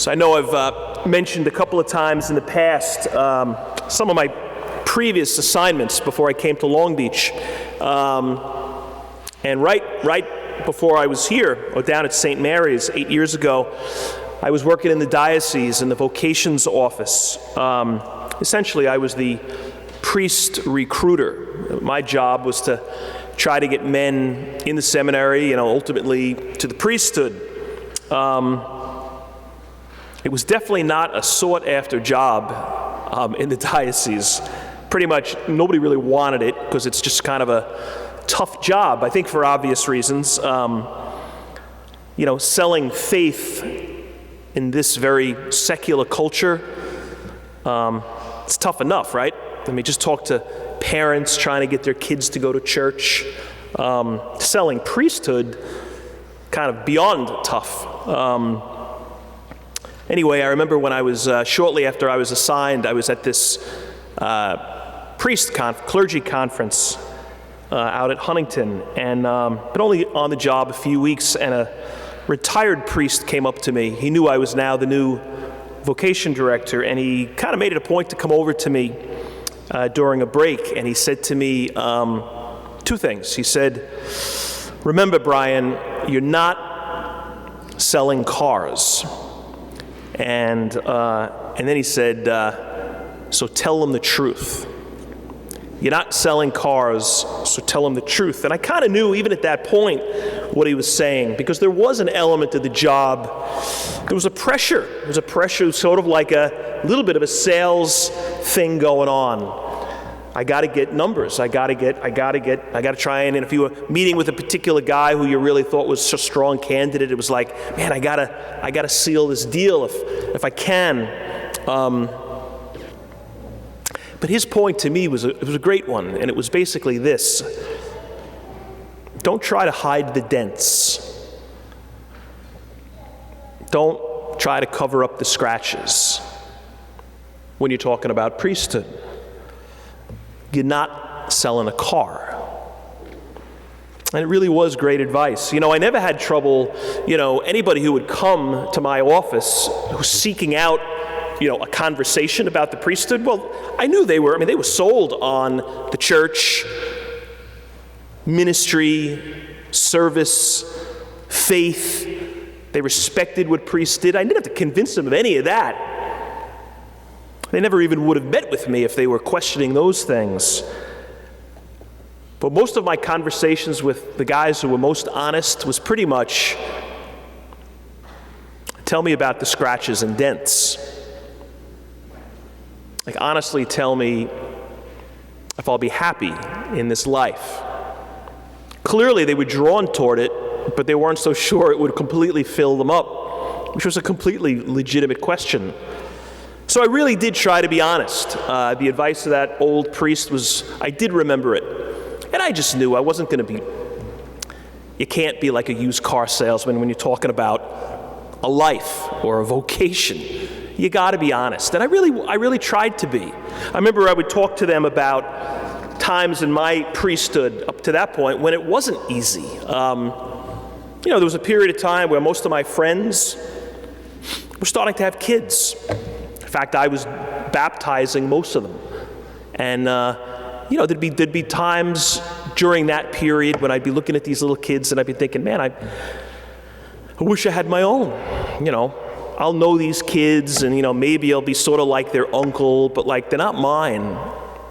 So I know I've mentioned a couple of times in the past some of my previous assignments before I came to Long Beach. And right before I was here, or down at St. Mary's 8 years ago, I was working in the diocese in the vocations office. Essentially, I was the priest recruiter. My job was to try to get men in the seminary, ultimately to the priesthood. It was definitely not a sought-after job in the diocese. Pretty much nobody really wanted it because it's just kind of a tough job, I think for obvious reasons. Selling faith in this very secular culture, it's tough enough, right? I mean, just talk to parents trying to get their kids to go to church. Selling priesthood, kind of beyond tough. Anyway, I remember when I was, shortly after I was assigned, I was at this clergy conference out at Huntington, and been only on the job a few weeks, and a retired priest came up to me. He knew I was now the new vocation director, and he kind of made it a point to come over to me during a break, and he said to me two things. He said, "Remember, Brian, you're not selling cars." And then he said, "So tell them the truth. You're not selling cars, so tell them the truth." And I kind of knew, even at that point, what he was saying, because there was an element of the job. There was a pressure. There was a pressure, sort of like a little bit of a sales thing going on. I got to get numbers. I got to try and if you were meeting with a particular guy who you really thought was a strong candidate, it was like, man, I gotta seal this deal if I can. But his point to me was a great one, and it was basically this: don't try to hide the dents. Don't try to cover up the scratches when you're talking about priesthood. You're not selling a car. And it really was great advice. I never had trouble, anybody who would come to my office who's seeking out, a conversation about the priesthood. Well, I knew they were sold on the church, ministry, service, faith. They respected what priests did. I didn't have to convince them of any of that. They never even would have met with me if they were questioning those things. But most of my conversations with the guys who were most honest was pretty much, tell me about the scratches and dents. Like, honestly, tell me if I'll be happy in this life. Clearly, they were drawn toward it, but they weren't so sure it would completely fill them up, which was a completely legitimate question. So I really did try to be honest. The advice of that old priest was, I did remember it. And I just knew I wasn't going to be, you can't be like a used car salesman when you're talking about a life or a vocation. You got to be honest. And I really tried to be. I remember I would talk to them about times in my priesthood up to that point when it wasn't easy. There was a period of time where most of my friends were starting to have kids. In fact, I was baptizing most of them. And, there'd be times during that period when I'd be looking at these little kids and I'd be thinking, man, I wish I had my own. I'll know these kids and, maybe I'll be sort of like their uncle, but like they're not mine.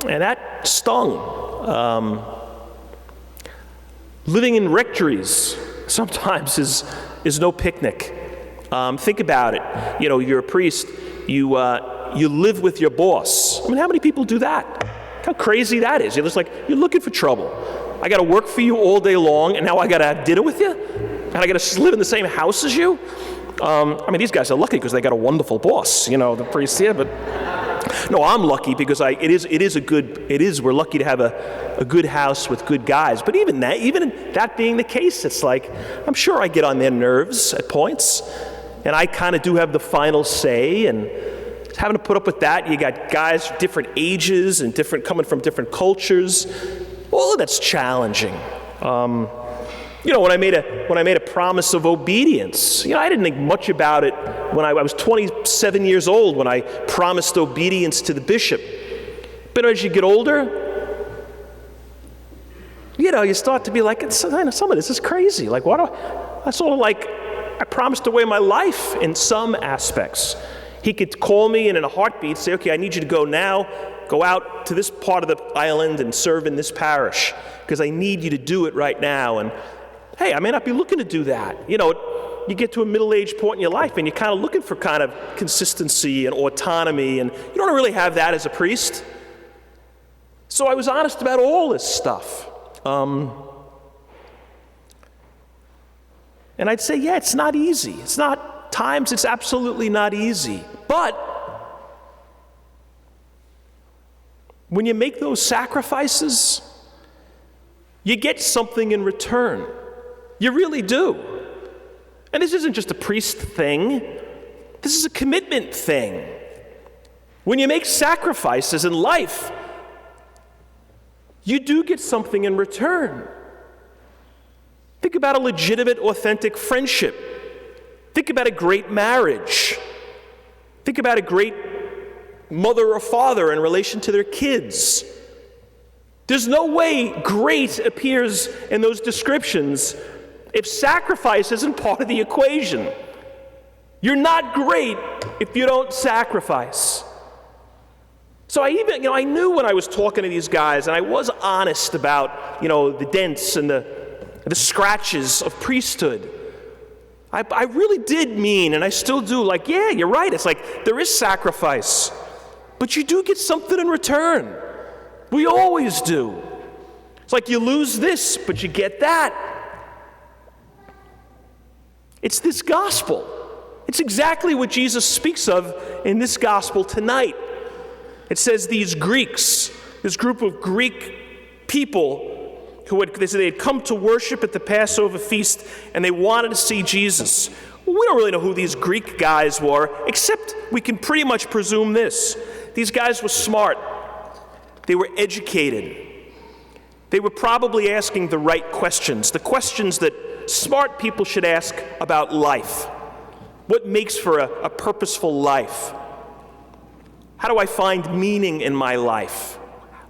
And that stung. Living in rectories sometimes is no picnic. Think about it. You're a priest. You live with your boss. How many people do that? How crazy that is. You're just like, you're looking for trouble. I got to work for you all day long, and now I got to have dinner with you? And I got to live in the same house as you? These guys are lucky because they got a wonderful boss, the priest here, but no, I'm lucky because we're lucky to have a good house with good guys. But even that being the case, it's like, I'm sure I get on their nerves at points, and I kind of do have the final say, and having to put up with that. You got guys different ages and coming from different cultures. All of that's challenging. When I made a promise of obedience, I didn't think much about it when I was 27 years old when I promised obedience to the bishop. But as you get older, you start to be like, some of this is crazy. Like, that's sort of like, I promised away my life in some aspects. He could call me and in a heartbeat say, okay, I need you to go now. Go out to this part of the island and serve in this parish because I need you to do it right now. And hey, I may not be looking to do that. You get to a middle-aged point in your life and you're kind of looking for kind of consistency and autonomy, and you don't really have that as a priest. So I was honest about all this stuff. And I'd say, yeah, it's not easy. It's absolutely not easy. But when you make those sacrifices, you get something in return. You really do. And this isn't just a priest thing. This is a commitment thing. When you make sacrifices in life, you do get something in return. Think about a legitimate, authentic friendship. Think about a great marriage. Think about a great mother or father in relation to their kids. There's no way great appears in those descriptions if sacrifice isn't part of the equation. You're not great if you don't sacrifice. So I knew when I was talking to these guys, and I was honest about, the dents and the scratches of priesthood. I really did mean, and I still do, like, yeah, you're right. It's like there is sacrifice, but you do get something in return. We always do. It's like you lose this, but you get that. It's this gospel. It's exactly what Jesus speaks of in this gospel tonight. It says these Greeks, this group of Greek people they said they had come to worship at the Passover feast and they wanted to see Jesus. Well, we don't really know who these Greek guys were, except we can pretty much presume this. These guys were smart. They were educated. They were probably asking the right questions, the questions that smart people should ask about life. What makes for a purposeful life? How do I find meaning in my life?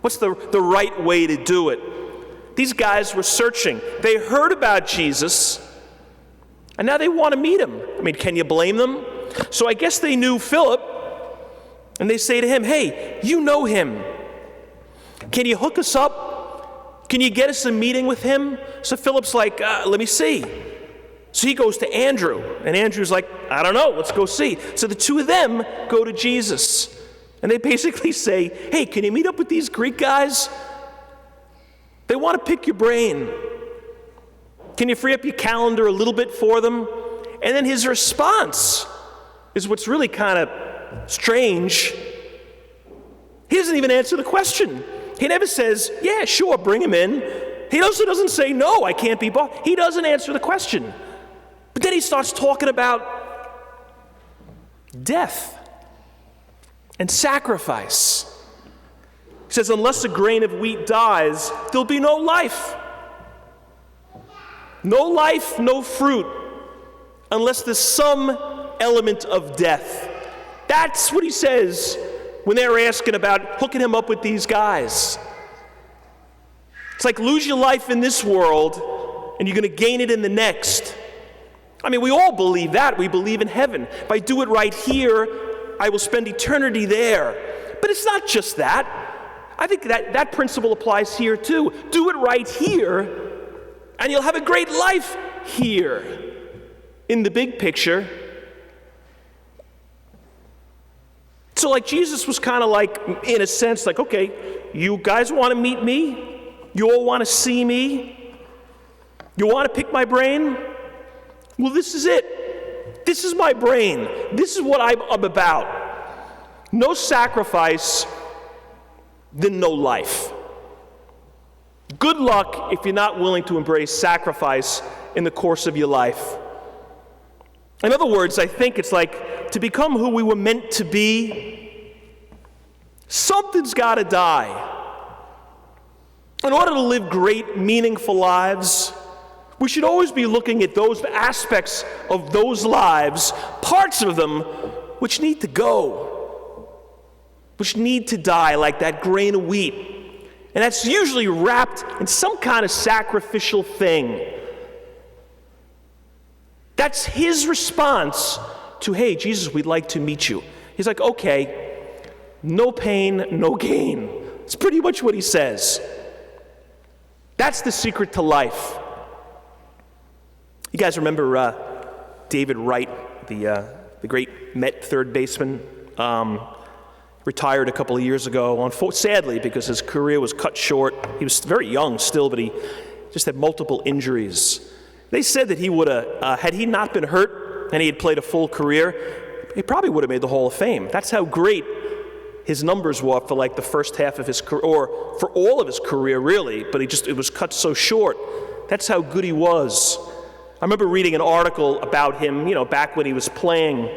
What's the right way to do it? These guys were searching. They heard about Jesus, and now they want to meet him. I mean, can you blame them? So I guess they knew Philip, and they say to him, hey, you know him. Can you hook us up? Can you get us a meeting with him? So Philip's like, let me see. So he goes to Andrew, and Andrew's like, I don't know, let's go see. So the two of them go to Jesus, and they basically say, hey, can you meet up with these Greek guys? They want to pick your brain. Can you free up your calendar a little bit for them? And then his response is what's really kind of strange. He doesn't even answer the question. He never says, yeah, sure, bring him in. He also doesn't say, no, I can't be bought. He doesn't answer the question. But then he starts talking about death and sacrifice. He says, unless a grain of wheat dies, there'll be no life. No life, no fruit, unless there's some element of death. That's what he says when they're asking about hooking him up with these guys. It's like lose your life in this world, and you're going to gain it in the next. I mean, we all believe that. We believe in heaven. If I do it right here, I will spend eternity there. But it's not just that. I think that principle applies here too. Do it right here, and you'll have a great life here. In the big picture. So like Jesus was kind of like, in a sense, like, okay, you guys want to meet me? You all want to see me? You want to pick my brain? Well, this is it. This is my brain. This is what I'm about. No sacrifice, then no life. Good luck if you're not willing to embrace sacrifice in the course of your life. In other words, I think it's like to become who we were meant to be, something's got to die. In order to live great, meaningful lives, We should always be looking at those aspects of those lives, parts of them, which need to go, which need to die, like that grain of wheat. And that's usually wrapped in some kind of sacrificial thing. That's his response to, hey, Jesus, we'd like to meet you. He's like, okay, no pain, no gain. It's pretty much what he says. That's the secret to life. You guys remember David Wright, the great Met third baseman? Retired a couple of years ago, sadly, because his career was cut short. He was very young still, but he just had multiple injuries. They said that he would have, had he not been hurt and he had played a full career, he probably would have made the Hall of Fame. That's how great his numbers were for like the first half of his career, or for all of his career, really, but it was cut so short. That's how good he was. I remember reading an article about him, back when he was playing,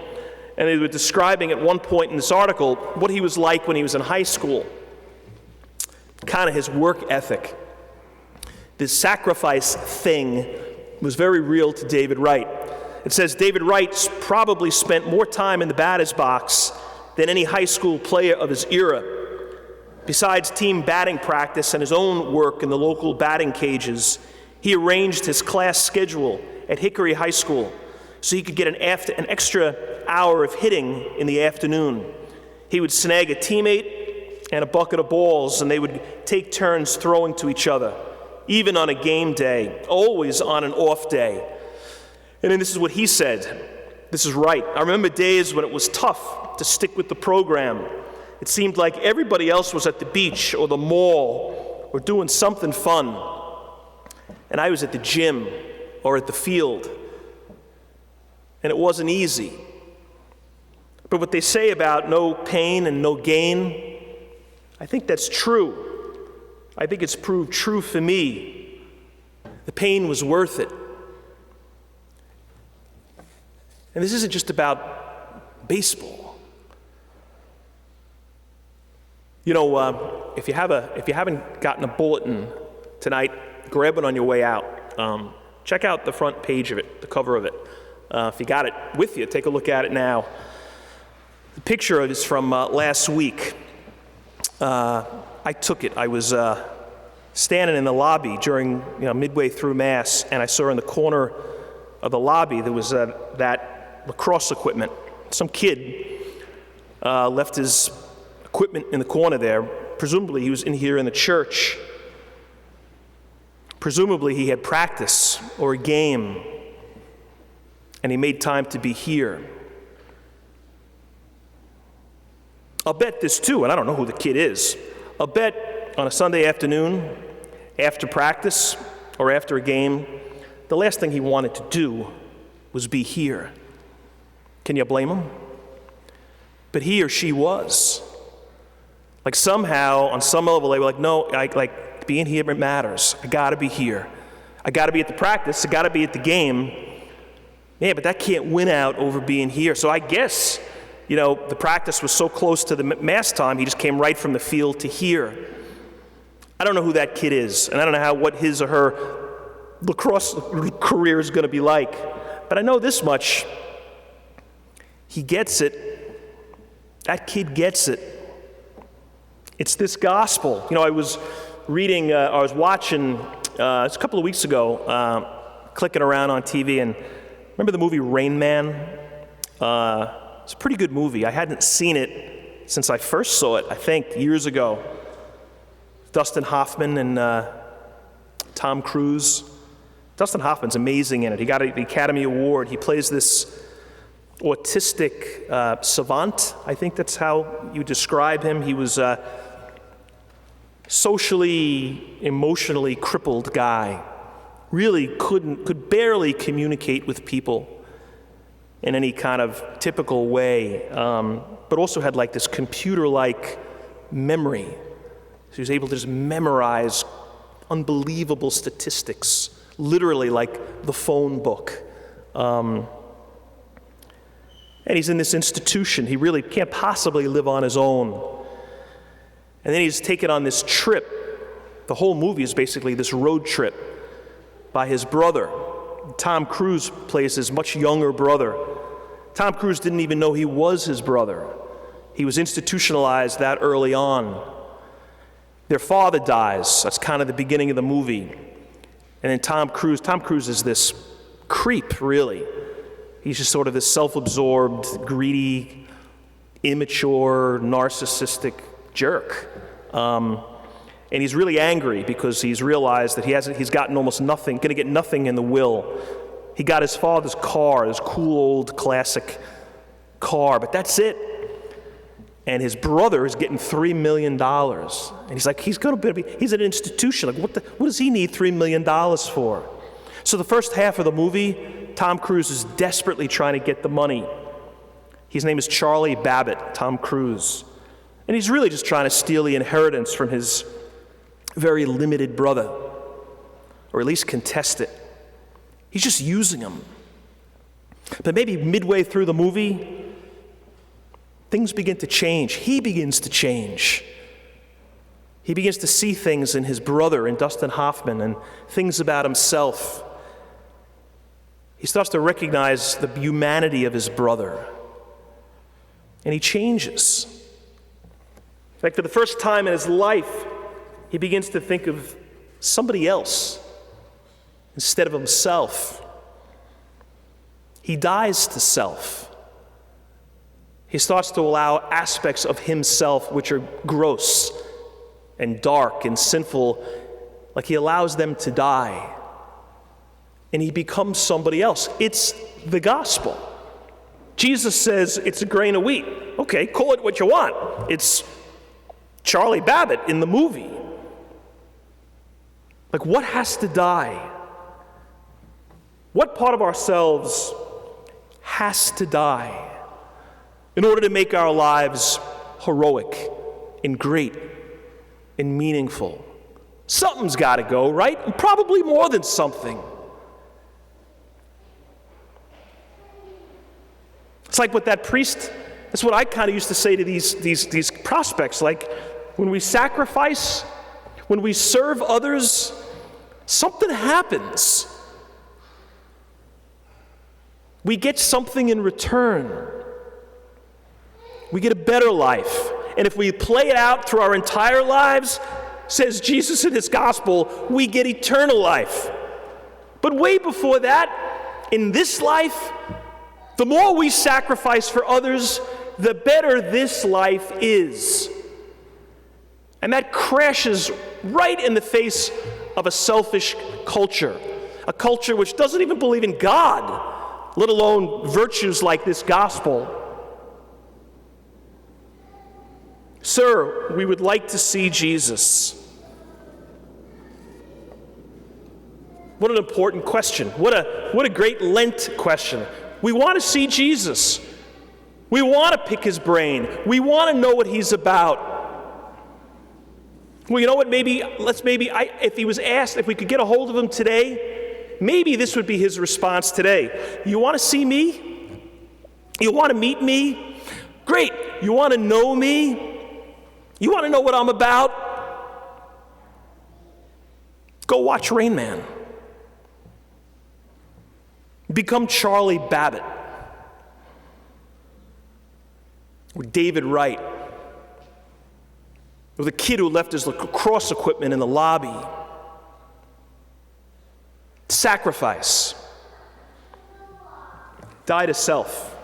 and they were describing at one point in this article what he was like when he was in high school, kind of his work ethic. This sacrifice thing was very real to David Wright. It says David Wright probably spent more time in the batter's box than any high school player of his era. Besides team batting practice and his own work in the local batting cages, he arranged his class schedule at Hickory High School so he could get an extra hour of hitting in the afternoon. He would snag a teammate and a bucket of balls, and they would take turns throwing to each other, even on a game day, always on an off day. And then this is what he said. This is Wright. I remember days when it was tough to stick with the program. It seemed like everybody else was at the beach or the mall or doing something fun, and I was at the gym or at the field, and it wasn't easy. But what they say about no pain and no gain, I think that's true. I think it's proved true for me. The pain was worth it. And this isn't just about baseball. If you haven't gotten a bulletin tonight, grab it on your way out. Check out the front page of it, the cover of it. If you got it with you, take a look at it now. The picture is from last week. I took it. I was standing in the lobby during, midway through Mass, and I saw in the corner of the lobby there was that lacrosse equipment. Some kid left his equipment in the corner there. Presumably he was in here in the church. Presumably he had practice or a game, and he made time to be here. I'll bet this too, and I don't know who the kid is. I'll bet on a Sunday afternoon, after practice or after a game, the last thing he wanted to do was be here. Can you blame him? But he or she was. Like somehow, on some level, they were like, no, being here, it matters. I gotta be here. I gotta be at the practice, I gotta be at the game. Yeah, but that can't win out over being here. So I guess, the practice was so close to the Mass time, he just came right from the field to here. I don't know who that kid is, and I don't know what his or her lacrosse career is gonna be like. But I know this much, he gets it. That kid gets it. It's this gospel. I was watching, it's a couple of weeks ago, clicking around on TV, and remember the movie Rain Man? It's a pretty good movie. I hadn't seen it since I first saw it, I think, years ago. Dustin Hoffman and Tom Cruise. Dustin Hoffman's amazing in it. He got the Academy Award. He plays this autistic savant. I think that's how you describe him. He was socially, emotionally crippled guy. Really could barely communicate with people in any kind of typical way, but also had like this computer-like memory. So he was able to just memorize unbelievable statistics, literally like the phone book. And he's in this institution. He really can't possibly live on his own. And then he's taken on this trip. The whole movie is basically this road trip by his brother. Tom Cruise plays his much younger brother. Tom Cruise didn't even know he was his brother. He was institutionalized that early on. Their father dies. That's kind of the beginning of the movie. And then Tom Cruise is this creep, really. He's just sort of this self-absorbed, greedy, immature, narcissistic jerk. And he's really angry because he's realized that he's gotten almost nothing, going to get nothing in the will. He got his father's car, this cool old classic car, but that's it. And his brother is getting $3 million. And he's like, he's an institution. Like, what does he need $3 million for? So the first half of the movie, Tom Cruise is desperately trying to get the money. His name is Charlie Babbitt, Tom Cruise. And he's really just trying to steal the inheritance from his very limited brother, or at least contest it. He's just using him. But maybe midway through the movie, things begin to change. He begins to change. He begins to see things in his brother, in Dustin Hoffman, and things about himself. He starts to recognize the humanity of his brother. And he changes. In fact, for the first time in his life, he begins to think of somebody else instead of himself. He dies to self. He starts to allow aspects of himself which are gross and dark and sinful, like he allows them to die. And he becomes somebody else. It's the gospel. Jesus says it's a grain of wheat. Okay, call it what you want. It's Charlie Babbitt in the movie. Like, what has to die? What part of ourselves has to die in order to make our lives heroic and great and meaningful? Something's got to go, right? And probably more than something. It's like what that priest, that's what I kind of used to say to these prospects. Like, when we sacrifice, when we serve others, something happens. We get something in return. We get a better life. And if we play it out through our entire lives, says Jesus in his gospel, we get eternal life. But way before that, in this life, the more we sacrifice for others, the better this life is. And that crashes right in the face of a selfish culture, a culture which doesn't even believe in God, let alone virtues like this gospel. Sir, we would like to see Jesus. What an important question. What a great Lent question. We want to see Jesus. We want to pick his brain. We want to know what he's about. Well, you know what? If he was asked, if we could get a hold of him today, maybe this would be his response today. You want to see me? You want to meet me? Great. You want to know me? You want to know what I'm about? Go watch Rain Man. Become Charlie Babbitt or David Wright or the kid who left his lacrosse equipment in the lobby. Sacrifice. Die to self.